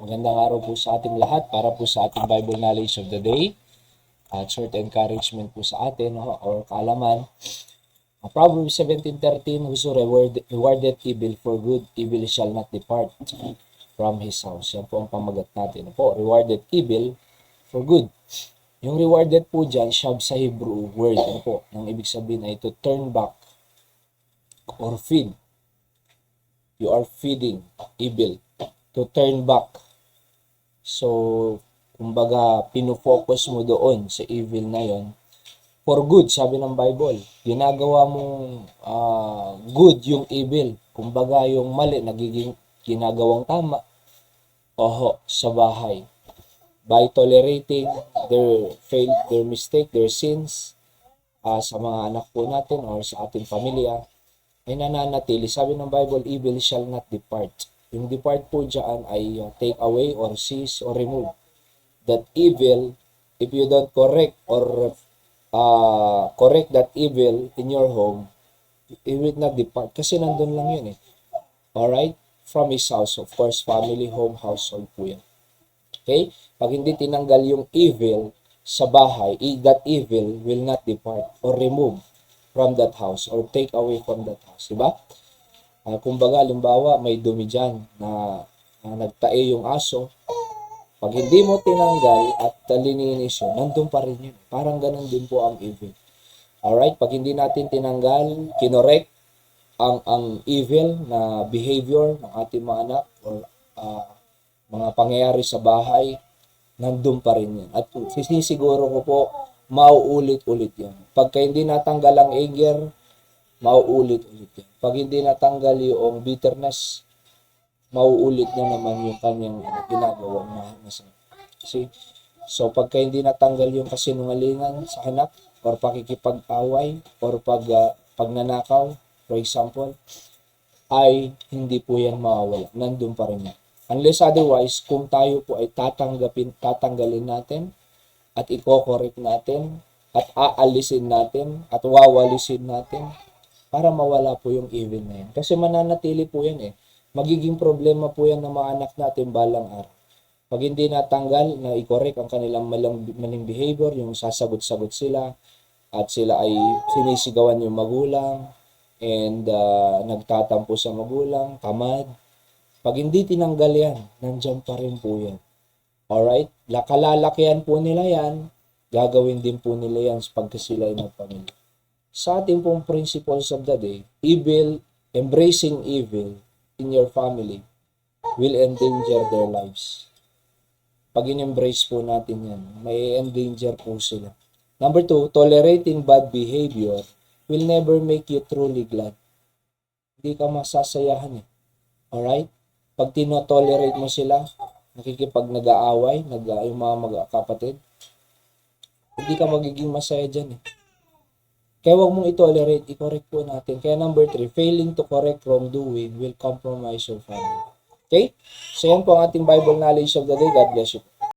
Magandang araw po sa ating lahat para po sa ating Bible knowledge of the day. At short encouragement po sa atin or kaalaman. Proverbs 17:13, whoso rewardeth evil for good, evil shall not depart from his house. Yan po ang pamagat natin. Po, rewarded evil for good. Yung rewarded po dyan, shab sa Hebrew word. Po, nang ibig sabihin ay to turn back or feed. You are feeding evil. To turn back. So, kumbaga, pinofocus mo doon sa evil na yon for good, sabi ng Bible. Ginagawa mong good yung evil. Kumbaga, yung mali, nagiging ginagawang tama. Sa bahay. By tolerating their mistake, their sins, sa mga anak po natin or sa ating pamilya, ay nananatili. Sabi ng Bible, evil shall not depart. Yung depart po dyan ay take away or cease or remove. That evil, if you don't correct or correct that evil in your home, it will not depart. Kasi nandun lang yun eh. Alright? From his house. Of course, family, home, household po yan. Okay? Pag hindi tinanggal yung evil sa bahay, that evil will not depart or remove from that house or take away from that house. Diba? Kumbaga, halimbawa, may dumi dyan na nagtae yung aso. Pag hindi mo tinanggal at lininis yun, nandun pa rin yun. Parang ganun din po ang evil. Alright? Pag hindi natin tinanggal, kinorek ang evil na behavior ng ating mga anak or mga pangyayari sa bahay, nandun pa rin yun. At sinisiguro ko po, mauulit-ulit yan. Pagka hindi natanggal ang anger, mauulit-ulit yan. Pag hindi natanggal yung bitterness, mauulit na naman yung kanyang ginagawa na masama. So, pagka hindi natanggal yung kasinungalingan sa anak, or pakikipag-away, or pagnanakaw, for example, ay hindi po yan mawawala. Nandun pa rin yan. Unless otherwise, kung tayo po ay tatanggalin natin, at i-correct natin, at aalisin natin, at wawalisin natin, para mawala po yung evil na yan. Kasi mananatili po yan eh. Magiging problema po yan ng mga anak natin balang araw. Pag hindi natanggal na i-correct ang kanilang maling behavior, yung sasagot-sagot sila, at sila ay sinisigawan yung magulang, and nagtatampo sa magulang, tamad. Pag hindi tinanggal yan, nandyan pa rin po yan. Alright? Kalalakihan po nila yan, gagawin din po nila yan pagka sila ay nagpamilya. Sa ating pong principles of the day, embracing evil in your family will endanger their lives. Pag in-embrace po natin yan, may endanger po sila. Number 2, tolerating bad behavior will never make you truly glad. Hindi ka masasayahan eh. Alright? Pag tinotolerate mo sila, nakikipag nag-aaway, yung mga magkakapatid, hindi ka magiging masaya dyan eh. Kaya huwag mong i-tolerate, i-correct po natin. Kaya number 3, failing to correct wrongdoing will compromise your family. Okay? So yan po ang ating Bible knowledge of the day. God bless you.